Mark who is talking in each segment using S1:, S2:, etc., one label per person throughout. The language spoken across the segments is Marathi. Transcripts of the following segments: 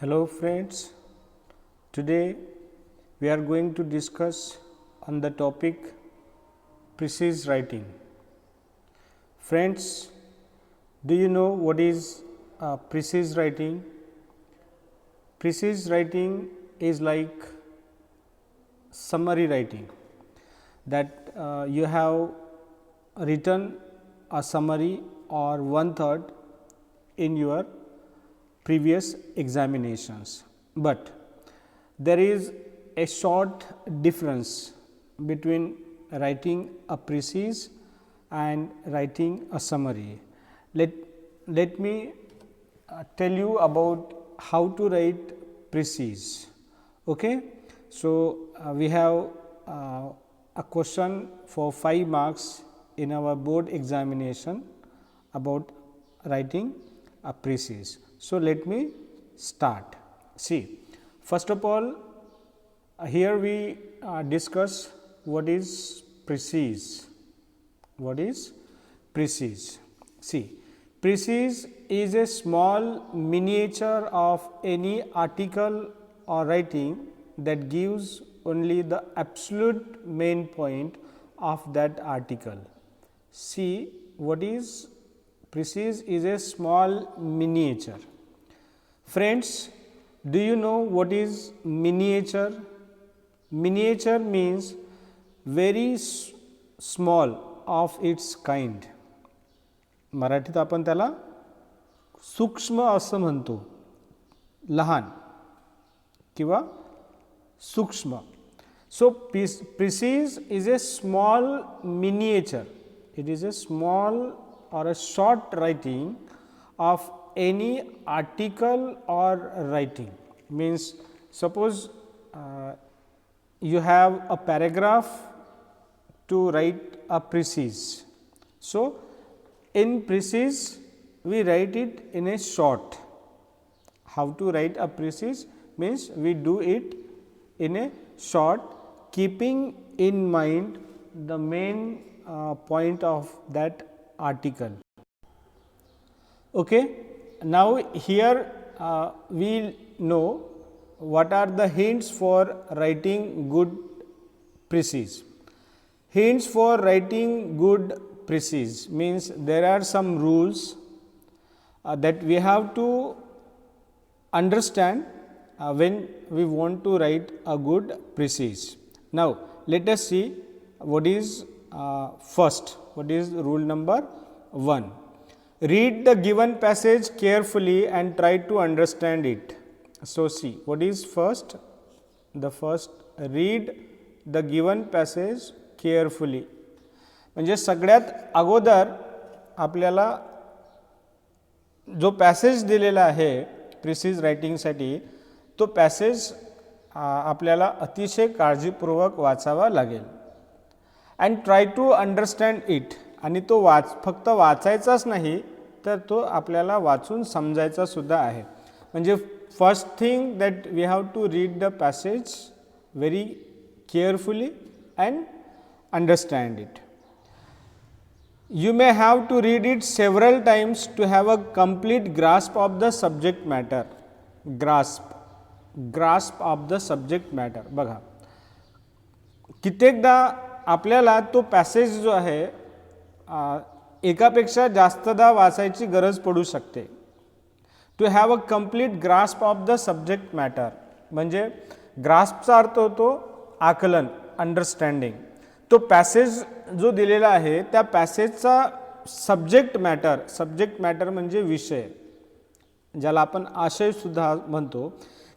S1: Hello friends, today we are going to discuss on the topic precise writing. Friends, do you know what is precise writing? Precise writing is like summary writing, that you have written a summary or one third in your previous examinations, but there is a short difference between writing a precise and writing a summary. Let me tell you about how to write precise. Okay? So, we have a question for 5 marks in our board examination about writing a precise. So, let me start. See, first of all, here we discuss what is precise. What is precise? See, precise is a small miniature of any article or writing that gives only the absolute main point of that article. See, what is precise is a small miniature. Friends, do you know what is miniature? Miniature means very small of its kind. मराठीत आपण त्याला सूक्ष्म असं म्हणतो, लहान किंवा सूक्ष्म. So, precise is a small miniature. It is a small or a short writing of any article or writing. Means, suppose you have a paragraph to write a precise. So, in precise we write it in a short. How to write a precise means we do it in a short, keeping in mind the main point of that article. Okay. Now, here we know what are the hints for writing good precise. Hints for writing good precise means there are some rules that we have to understand when we want to write a good precise. Now, let us see what is first. What is rule number 1? Read the given passage carefully and try to understand it. So, see what is first? The first, read the given passage carefully. म्हणजे सगळ्यात अगोदर आपल्याला जो पॅसेज दिलेला आहे प्रिसाइज रायटिंगसाठी तो पॅसेज आपल्याला अतिशय काळजीपूर्वक वाचावा लागेल. And try to understand it. आणि तो फक्त वाचायचाच नाही तर तो आपल्याला वाचून समजायचा सुद्धा आहे. म्हणजे first thing that we have to read the passage very carefully and understand it. You may have to read it several times to have a complete grasp of the subject matter. Grasp of the subject matter. बघा, कित्येकदा आपल्याला तो पॅसेज जो आहे एकापेक्षा जास्तदा वाचायची गरज पडू शकते. To have a complete grasp of the subject matter. म्हणजे ग्रास्पचा अर्थ होतो आकलन, अंडरस्टँडिंग. तो पॅसेज जो दिलेला आहे त्या पॅसेजचा सब्जेक्ट मॅटर म्हणजे विषय, ज्याला आपण आशय सुद्धा म्हणतो,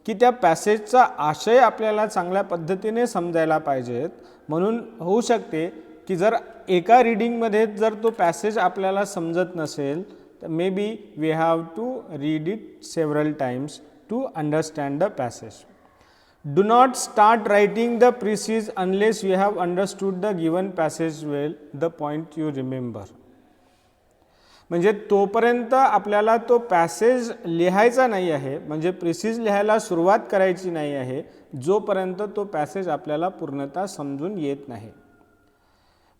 S1: की त्या पॅसेजचा आशय आपल्याला चांगल्या पद्धतीने समजायला पाहिजेत. म्हणून होऊ शकते की जर एका रीडिंगमध्ये जर तो पॅसेज आपल्याला समजत नसेल तर maybe we have to read it several times to understand the passage. Do not start writing the precise unless you have understood the given passage well, the point you remember. म्हणजे तोपर्यंत आपल्याला तो पॅसेज लिहायचा नाही आहे, म्हणजे प्रिसाइज लिहायला सुरुवात करायची नाही आहे जोपर्यंत तो पॅसेज आपल्याला पूर्णतः समजून येत नाही.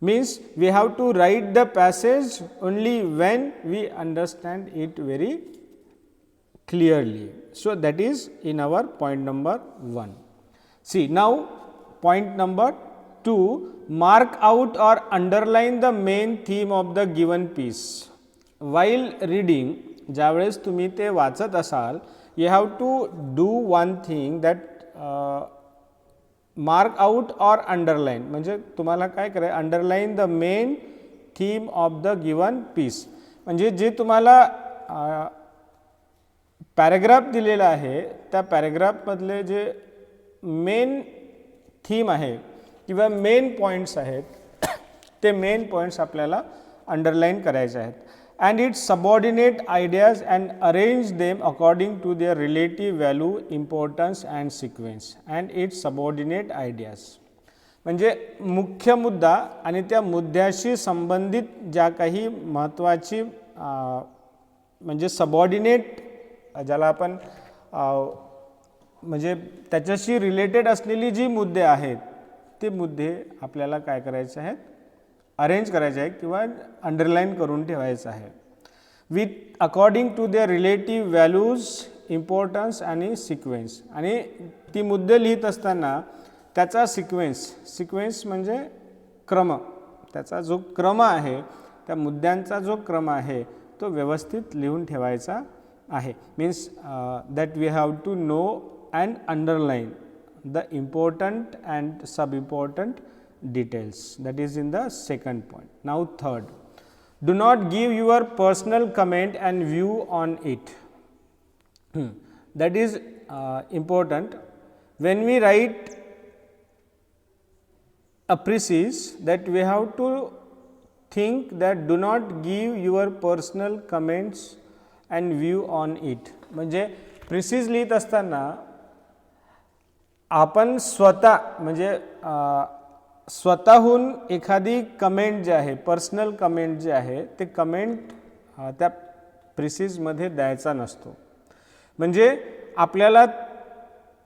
S1: Means we have to write the passage only when we understand it very clearly. So, that is in our point number 1. See, now point number 2, mark out or underline the main theme of the given piece. While reading, ज्यावेळेस तुम्ही ते वाचत असाल, you have to do one thing that mark out or underline. म्हणजे तुम्हाला काय करायचं, underline the main theme of the given piece. म्हणजे जे तुम्हाला पॅरेग्राफ दिलेला आहे त्या पॅरेग्राफमधले जे मेन थीम आहे किंवा मेन पॉईंट्स आहेत ते मेन पॉईंट्स आपल्याला अंडरलाइन करायचे आहेत. And its subordinate ideas and arrange them according to their relative value, importance and sequence. And its subordinate ideas म्हणजे मुख्य मुद्दा आणि त्या मुद्द्याशी संबंधित ज्या काही महत्त्वाची म्हणजे सबऑर्डिनेट ज्याला आपण म्हणजे त्याच्याशी रिलेटेड असलेली जी मुद्दे आहेत ते मुद्दे आपल्याला काय करायचे आहेत, अरेंज करायचे आहे किंवा अंडरलाइन करून ठेवायचं आहे. With according to their relative values, importance आणि सिक्वेन्स. आणि ती मुद्दे लिहित असताना त्याचा सिक्वेन्स म्हणजे क्रम, त्याचा जो क्रम आहे, त्या मुद्द्यांचा जो क्रम आहे तो व्यवस्थित लिहून ठेवायचा आहे. Means that we have to know and underline the important and sub important details. That is in the second point. Now third, do not give your personal comment and view on it. That is important. When we write a precis, that we have to think that do not give your personal comments and view on it. म्हणजे precis लिहित असताना आपण म्हणजे स्वतःहून एखादी कमेंट जे आहे, पर्सनल कमेंट जे आहे ते कमेंट त्या प्रिसिजमध्ये द्यायचा नसतो. म्हणजे आपल्याला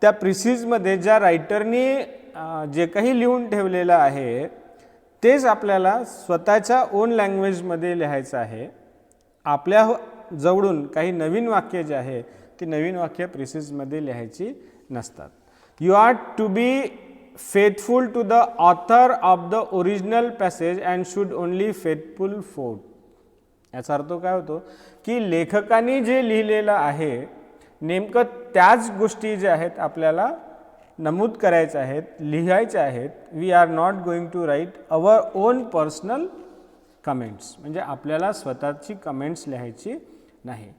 S1: त्या प्रिसिजमध्ये ज्या रायटरनी जे काही लिहून ठेवलेलं आहे तेच आपल्याला स्वतःच्या ओन लँग्वेजमध्ये लिहायचं आहे. आपल्या जवळून काही नवीन वाक्य जे आहे ती नवीन वाक्य प्रिसिजमध्ये लिहायची नसतात. You are to be faithful to the author of the original passage and should only faithful forward. याचा अर्थ काय होतो की लेखकाने जे लिहिलेलं आहे नेमकं त्याच गोष्टी ज्या आहेत आपल्याला नमूद करायच्या आहेत, लिहायच्या आहेत. We are not going to write our own personal comments. म्हणजे आपल्याला स्वतःची कमेंट्स लिहायची नाही.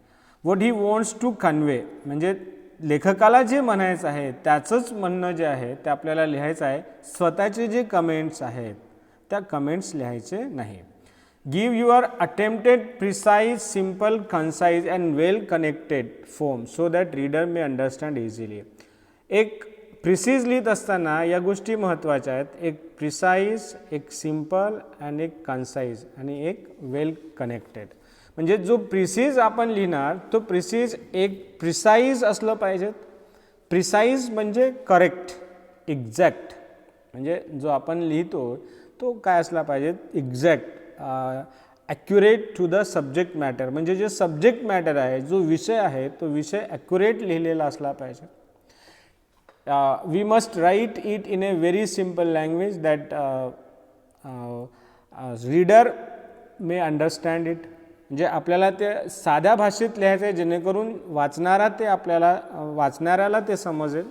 S1: What he wants to convey म्हणजे लेखकाला जे म्हणायचं आहे त्याचंच म्हणणं जे आहे ते आपल्याला लिहायचं आहे. स्वतःचे जे कमेंट्स आहेत त्या कमेंट्स लिहायचे नाही. Give your attempted precise, simple, concise and well connected form so that reader may understand easily. एक प्रिसाइज लिहित असताना या गोष्टी महत्त्वाच्या आहेत. एक प्रिसाइज, एक सिम्पल अँड एक कन्साइज आणि एक वेल कनेक्टेड. म्हणजे जो प्रिसिज आपण लिहिणार तो प्रिसिज एक प्रिसाइज असलं पाहिजे. प्रिसाइज म्हणजे करेक्ट, एक्झॅक्ट. म्हणजे जो आपण लिहितो तो काय असला पाहिजे, exact, accurate to the subject matter. म्हणजे जे सब्जेक्ट मॅटर आहे, जो विषय आहे तो विषय ॲक्युरेट लिहिलेला असला पाहिजे. We must write it in a very simple language that reader may understand it. म्हणजे आपल्याला ते साध्या भाषेत लिहायचं आहे जेणेकरून वाचणाऱ्याला ते समजेल.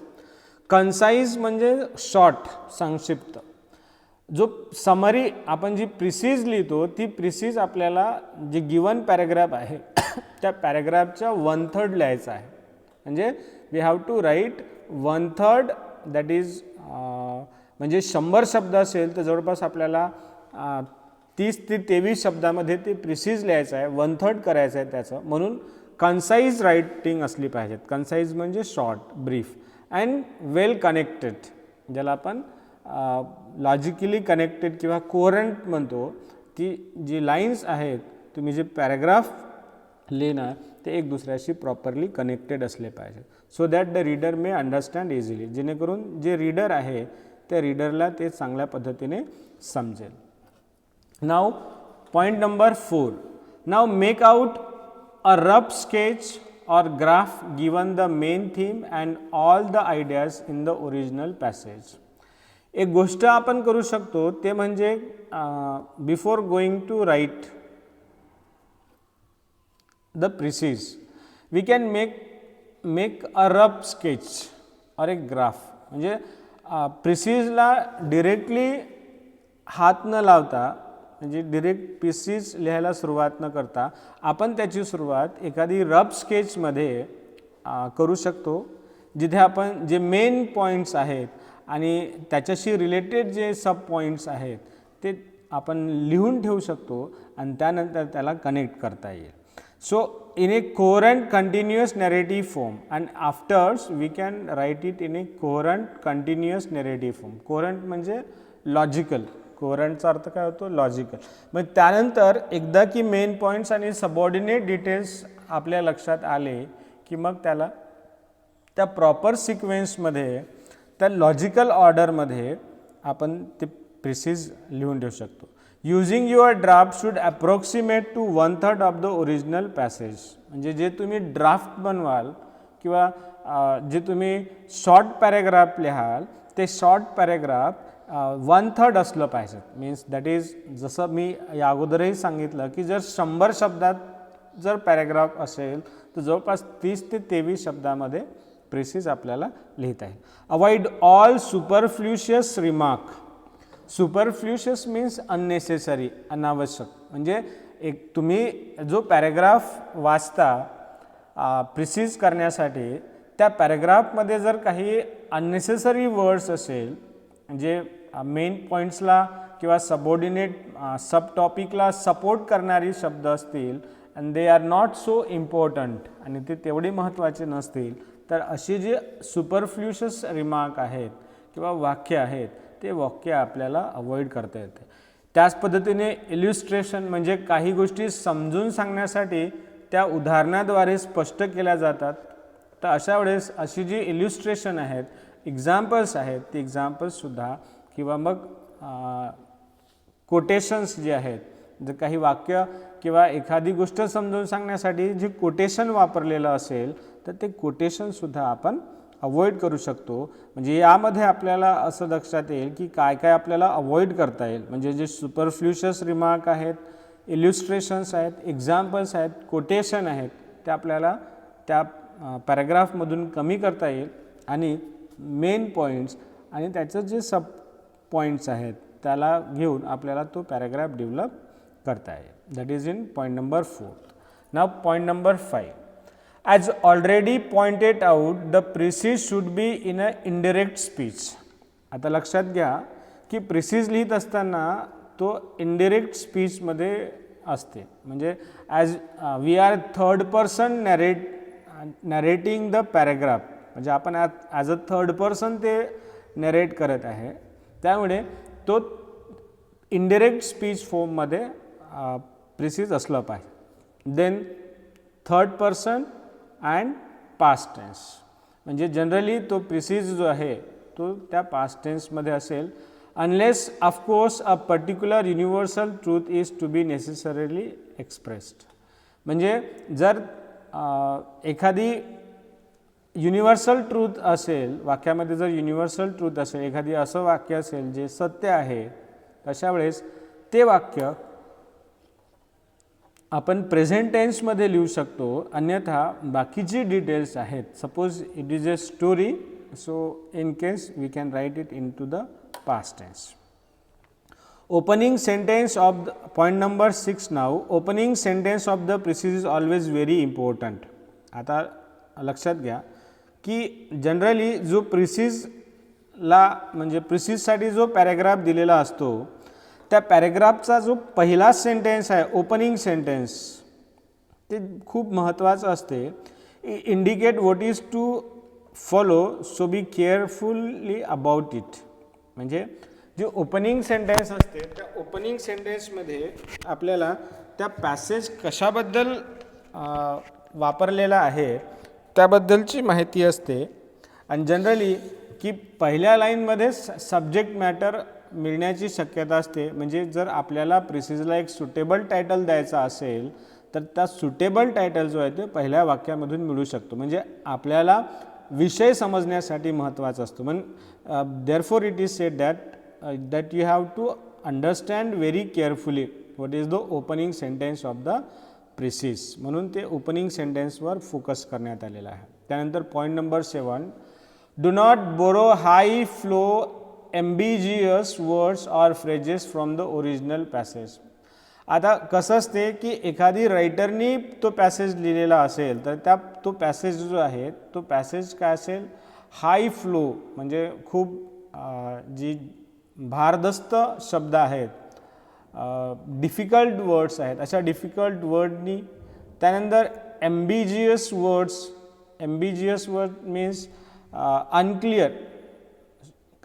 S1: कन्साइज म्हणजे शॉर्ट, संक्षिप्त. जो समरी आपण जी प्रिसिज लिहितो ती प्रिसिज आपल्याला जे गिवन पॅरेग्राफ आहे त्या पॅरेग्राफच्या 1/3 लिहायचं आहे. म्हणजे we have to write 1/3, that is म्हणजे 100 शब्द असेल तर जवळपास आपल्याला 30 ते 23 शब्दामध्ये ते प्रिसिज लिहायचं आहे, 1/3 करायचं आहे त्याचं. म्हणून कन्साइज रायटिंग असली पाहिजेत. कन्साइज म्हणजे short, brief and well connected, ज्याला आपण लॉजिकली कनेक्टेड किंवा कोहरंट म्हणतो. ती जी लाईन्स आहेत, तुम्ही जे पॅराग्राफ लिहिणार ते एक दुसऱ्याशी प्रॉपरली कनेक्टेड असले पाहिजे. So that the reader may understand easily. जेणेकरून जे रीडर आहे त्या रीडरला ते चांगल्या पद्धतीने समजेल. Now point number 4. Now make out a rough sketch or graph given the main theme and all the ideas in the original passage. एक गोष्ट आपण करू शकतो ते म्हणजे before going to write the precis we can make a rough sketch और एक ग्राफ. म्हणजे प्रिसिजला डिरेक्टली हात न लावता म्हणजे डिरेक्ट प्रिसिज लिहायला सुरुवात न करता आपण त्याची सुरुवात एखादी रफ स्केचमध्ये करू शकतो, जिथे आपण जे मेन पॉईंट्स आहेत आणि त्याच्याशी रिलेटेड जे सब पॉईंट्स आहेत ते आपण लिहून ठेवू शकतो आणि त्यानंतर त्याला कनेक्ट करता येईल. So in a coherent continuous narrative form and afterwards we can write it in a coherent continuous narrative form. coherent म्हणजे लॉजिकल, कोहरंटचा अर्थ काय होतो लॉजिकल. मग त्यानंतर एकदा की मेन पॉईंट्स आणि सबऑर्डिनेट डिटेल्स आपल्या लक्षात आले की मग त्याला त्या प्रॉपर सिक्वेन्समध्ये त्या लॉजिकल ऑर्डरमध्ये आपण ते प्रिसिज लिहून ठेवू शकतो. Using your draft should approximate to 1/3 of the original passage. म्हणजे जे तुम्ही ड्राफ्ट बनवाल किंवा जे तुम्ही शॉर्ट पॅरेग्राफ लिहाल ते शॉर्ट पॅरेग्राफ 1/3 असलं पाहिजे. मीन्स दॅट इज जसं मी या अगोदरही सांगितलं की जर 100 शब्दात जर पॅरेग्राफ असेल तर जवळपास 30 ते 23 शब्दामध्ये प्रिसिज आपल्याला लिहिता येईल. Avoid all superfluous remark. Superfluous means unnecessary, अनावश्यक. म्हणजे एक तुम्ही जो पॅरेग्राफ वाचता प्रिसिज करण्यासाठी त्या पॅरेग्राफमध्ये जर काही अननेसेसरी वर्ड्स असेल म्हणजे मेन पॉईंट्सला किंवा सबऑर्डिनेट सब टॉपिकला सपोर्ट करणारी शब्द असतील and they are not so important आणि ते तेवढे महत्त्वाचे नसतील तर अशी जे सुपरफ्ल्युशियस रिमार्क आहेत किंवा वाक्य आहेत ते वाक्य आपल्याला अवॉइड करता येते. त्याच पद्धतीने इल्युस्ट्रेशन म्हणजे काही गोष्टी समजून सांगण्यासाठी त्या उदाहरणाद्वारे स्पष्ट केल्या जातात. तर अशा वेळेस अशी जी इल्युस्ट्रेशन आहेत, एक्झाम्पल्स आहेत, ती एक्झाम्पल्ससुद्धा किंवा मग कोटेशन्स जे आहेत, जर काही वाक्य किंवा एखादी गोष्ट समजून सांगण्यासाठी जे कोटेशन वापरलेलं असेल तर ते कोटेशनसुद्धा आपण अवॉइड करू शकतो. म्हणजे यामध्ये आपल्याला असं लक्षात येईल की काय काय आपल्याला अवॉइड करता येईल. म्हणजे जे सुपरफ्ल्युशियस रिमार्क आहेत, इल्युस्ट्रेशन्स आहेत, एक्झाम्पल्स आहेत, कोटेशन आहेत ते आपल्याला त्या पॅरेग्राफमधून कमी करता येईल आणि मेन पॉईंट्स आणि त्याचं जे सब पॉईंट्स आहेत त्याला घेऊन आपल्याला तो पॅरेग्राफ डेव्हलप करता येईल. That is in point number 4. Now point number 5. As already pointed out, the precis should be in a indirect speech. आता लक्षात घ्या की प्रिसिज लिहित असताना तो इनडिरेक्ट स्पीचमध्ये असते. म्हणजे as we are third person narrating the paragraph. म्हणजे आपण ॲज अ थर्ड पर्सन ते नरेट करत आहे, त्यामुळे तो इनडिरेक्ट स्पीच फॉर्ममध्ये प्रिसिज असलं पाहिजे. Then third person and past tense. म्हणजे जनरली तो प्रिसिज जो आहे तो त्या पास्ट टेन्समध्ये असेल unless of course a particular universal truth is to be necessarily expressed. म्हणजे जर एखादी युनिव्हर्सल ट्रूथ असेल, वाक्यामध्ये जर युनिव्हर्सल ट्रूथ असेल, एखादी असं वाक्य असेल जे सत्य आहे, अशा वेळेस ते वाक्य आपण प्रेझेंट टेन्समध्ये लिहू शकतो. अन्यथा बाकीची डिटेल्स आहेत, suppose it is a story, so in case we can write it in to the past tense. Opening sentence of the point number 6 now. Opening sentence of the precis is always very important. आता लक्षात घ्या की जनरली जो प्रिसिजला म्हणजे प्रिसिजसाठी जो पॅरेग्राफ दिलेला असतो त्या पॅरेग्राफचा जो पहिला सेंटेन्स आहे ओपनिंग सेंटेन्स ते खूप महत्त्वाचं असते. Indicate what is to follow, so be carefully about it. म्हणजे जे ओपनिंग सेंटेन्स असते त्या ओपनिंग सेंटेन्समध्ये आपल्याला त्या पॅसेज कशाबद्दल वापरलेला आहे त्याबद्दलची माहिती असते. आणि जनरली की पहिल्या लाईनमध्ये सब्जेक्ट मॅटर मिळण्याची शक्यता असते. म्हणजे जर आपल्याला प्रिसिजला एक सुटेबल टायटल द्यायचा असेल तर त्या सुटेबल टायटल जो आहे ते पहिल्या वाक्यामधून मिळू शकतो. म्हणजे आपल्याला विषय समजण्यासाठी महत्त्वाचा असतो. Therefore it is said that you have to understand very carefully what is the opening sentence of the precis. म्हणून ते ओपनिंग सेंटेन्सवर फोकस करण्यात आलेलं आहे. त्यानंतर point number 7, do not borrow high flow ambiguous words or phrases from the original passage. आता कसं असते की एखादी रायटरनी तो पॅसेज लिहिलेला असेल तर तो पॅसेज जो आहे तो पॅसेज काय असेल, हाय फ्लो म्हणजे खूप जी भारदस्त शब्द आहेत, डिफिकल्ट वर्ड्स आहेत, अशा डिफिकल्ट वर्डनी. त्यानंतर ambitious word means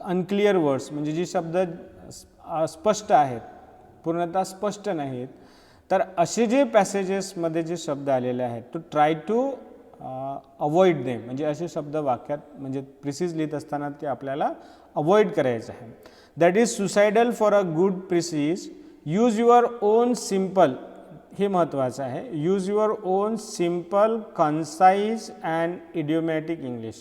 S1: unclear words, म्हणजे जी शब्द स्पष्ट आहेत, पूर्णतः स्पष्ट नाहीत. तर असे जे पॅसेजेसमध्ये जे शब्द आलेले आहेत तो ट्राय टू अवॉइड देम, म्हणजे असे शब्द वाक्यात म्हणजे प्रिसिज लिहित असताना ते आपल्याला अवॉइड करायचं आहे. That is suicidal for a good precis. Use your own simple, हे महत्त्वाचं आहे, use your own simple concise and idiomatic English.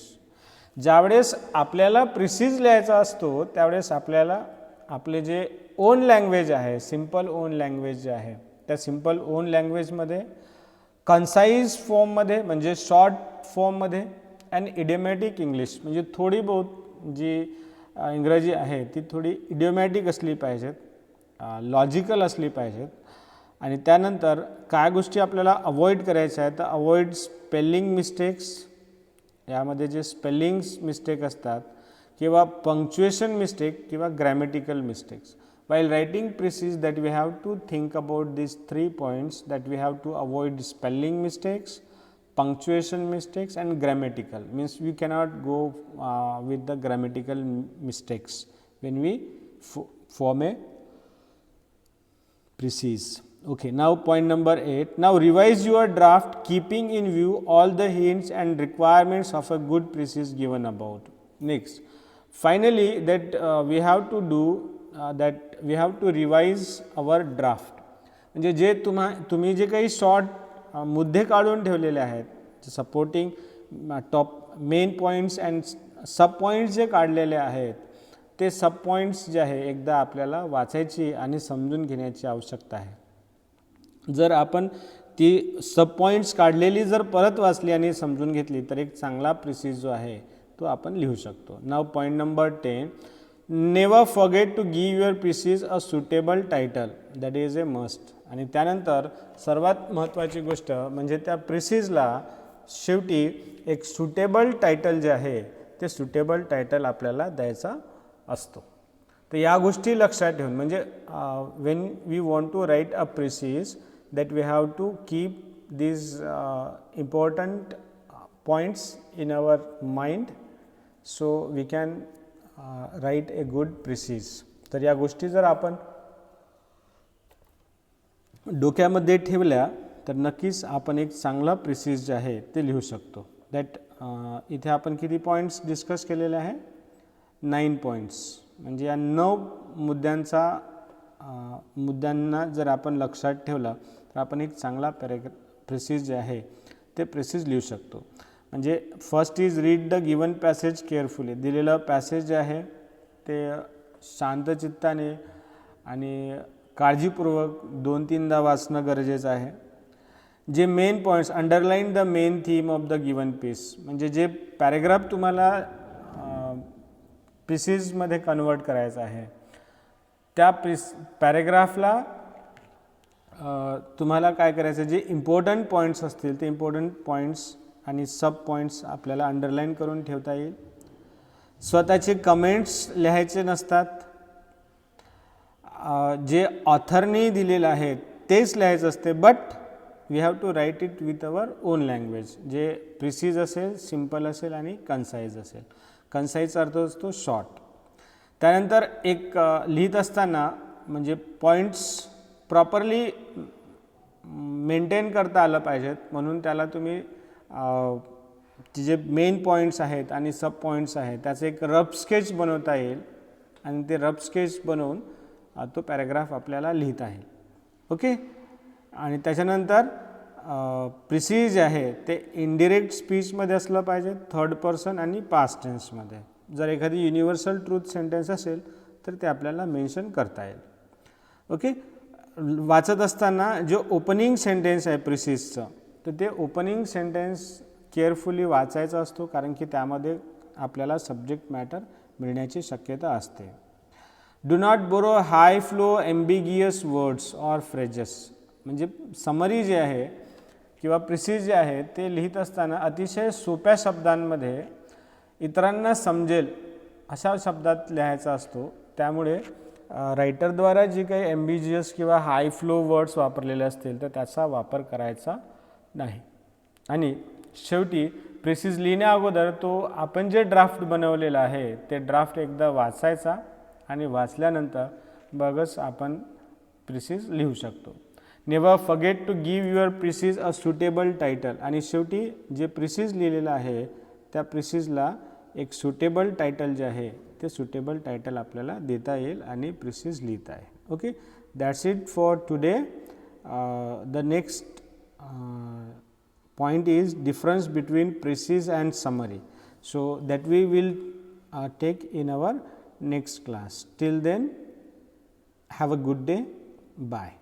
S1: ज्यावेळेस आपल्याला प्रिसिज लिहायचा असतो त्यावेळेस आपल्याला आपले जे ओन लँग्वेज आहे, सिम्पल ओन लँग्वेज जे आहे, त्या सिम्पल ओन लँग्वेजमध्ये, कन्साइज फॉर्ममध्ये म्हणजे शॉर्ट फॉर्ममध्ये, अँड इडिओमॅटिक इंग्लिश म्हणजे थोडी बहुत जी इंग्रजी आहे ती थोडी इडिओमॅटिक असली पाहिजेत, लॉजिकल असली पाहिजेत. आणि त्यानंतर काय गोष्टी आपल्याला अवॉइड करायच्या आहेत तर अवॉइड स्पेलिंग मिस्टेक्स. यामध्ये जे स्पेलिंग्स मिस्टेक असतात किंवा पंक्च्युएशन मिस्टेक किंवा grammatical mistakes. While writing precise that we have to think about these 3 points, that we have to avoid spelling mistakes, punctuation mistakes and grammatical. Means we cannot go with the grammatical mistakes when we form a precise. Okay, now point number 8. Now revise your draft keeping in view all the hints and requirements of a good precise given above. Next, finally that we have to do that we have to revise our draft. म्हणजे जे तुम्ही जे काही शॉर्ट मुद्दे काढून ठेवलेले आहेत, supporting top main points and sub points जे काढलेले आहेत ते सब पॉईंट्स जे आहे एकदा आपल्याला वाचायची आणि समजून घेण्याची आवश्यकता आहे. जर आपण ती सब पॉईंट्स काढलेली जर परत वाचली आणि समजून घेतली तर एक चांगला प्रिसिज जो आहे तो आपण लिहू शकतो. Now point number 10, never forget to give your precis a suitable title, that is a must. आणि त्यानंतर सर्वात महत्त्वाची गोष्ट म्हणजे त्या प्रिसिजला शेवटी एक सुटेबल टायटल जे आहे ते सुटेबल टायटल आपल्याला द्यायचा असतो. तर या गोष्टी लक्षात ठेवून म्हणजे when we want to write a precis that we have to keep these important points in our mind so we can write a good precise. तर या गोष्टी जर आपण डोक्यामध्ये ठेवल्या तर नक्कीच आपण एक चांगला प्रिसिज जे आहे ते लिहू शकतो. दॅट इथे आपण किती पॉईंट्स डिस्कस केलेले आहे, 9 पॉईंट्स. म्हणजे या 9 मुद्द्यांना जर आपण लक्षात ठेवला तर आपण एक चांगला प्रिसिज जे आहे ते प्रिसिज लिहू शकतो. म्हणजे first is read the given passage carefully. दिलेलं पॅसेज जे आहे ते शांत चित्ताने आणि काळजीपूर्वक 2-3दा वाचणं गरजेचं आहे. जे main points, underline the main theme of the given piece. म्हणजे जे पॅरेग्राफ तुम्हाला पीसीजमध्ये कन्वर्ट करायचं आहे त्या पॅरेग्राफला तुम्हाला काय करायचं, जे इम्पॉर्टंट पॉईंट्स असतील ते इम्पॉर्टंट पॉईंट्स आणि सब पॉईंट्स आपल्याला अंडरलाईन करून ठेवता येईल. स्वतःचे कमेंट्स लिहायचे नसतात, जे ऑथरनी दिलेलं आहे तेच लिहायचं असते. But we have to write it with our own language. जे प्रिसिज असेल, सिम्पल असेल आणि कन्साईज असेल. कन्साईजचा अर्थ असतो शॉर्ट. त्यानंतर एक लिहित असताना म्हणजे पॉईंट्स प्रॉपरली मेंटेन करता आलं पाहिजेत. म्हणून त्याला तुम्ही जे मेन पॉईंट्स आहेत आणि सब पॉईंट्स आहेत त्याचं एक रफ स्केच बनवता येईल आणि ते रफ स्केच बनवून तो पॅराग्राफ आपल्याला लिहिता येईल. ओके. आणि त्याच्यानंतर प्रिसिज आहे ते इनडिरेक्ट स्पीचमध्ये असलं पाहिजे, थर्ड पर्सन आणि पास्ट टेन्समध्ये. जर एखादी युनिव्हर्सल ट्रूथ सेंटेन्स असेल तर ते आपल्याला मेन्शन करता येईल. ओके. वाचत असताना जो ओपनिंग सेंटेन्स आहे प्रिसिजचं, तर ते ओपनिंग सेंटेन्स केअरफुली वाचायचा असतो, कारण की त्यामध्ये आपल्याला सब्जेक्ट मॅटर मिळण्याची शक्यता असते. Do not borrow high flow ambiguous words or phrases. म्हणजे समरी जे आहे किंवा प्रिसिज जे आहे ते लिहित असताना अतिशय सोप्या शब्दांमध्ये इतरांना समजेल अशा शब्दात लिहायचा असतो. त्यामुळे रायटरद्वारा जी काही एम्बिजियस किंवा हाय फ्लो वर्ड्स वापरलेले असतील तर त्याचा वापर करायचा नाही. आणि शेवटी प्रिसिज लिहिण्या अगोदर तो आपण जे ड्राफ्ट बनवलेला आहे ते ड्राफ्ट एकदा वाचायचा आणि वाचल्यानंतर बघच आपण प्रिसिज लिहू शकतो. Never forget to give your precis a suitable title. आणि शेवटी जे प्रिसिज लिहिलेलं आहे त्या प्रिसिजला एक सुटेबल टायटल जे आहे ते सुटेबल टायटल आपल्याला देता येईल आणि प्रिसिज लिहिता येईल. Okay, that's it for today. The next point is difference between precis and summary, so that we will take in our next class. Till then, have a good day. Bye.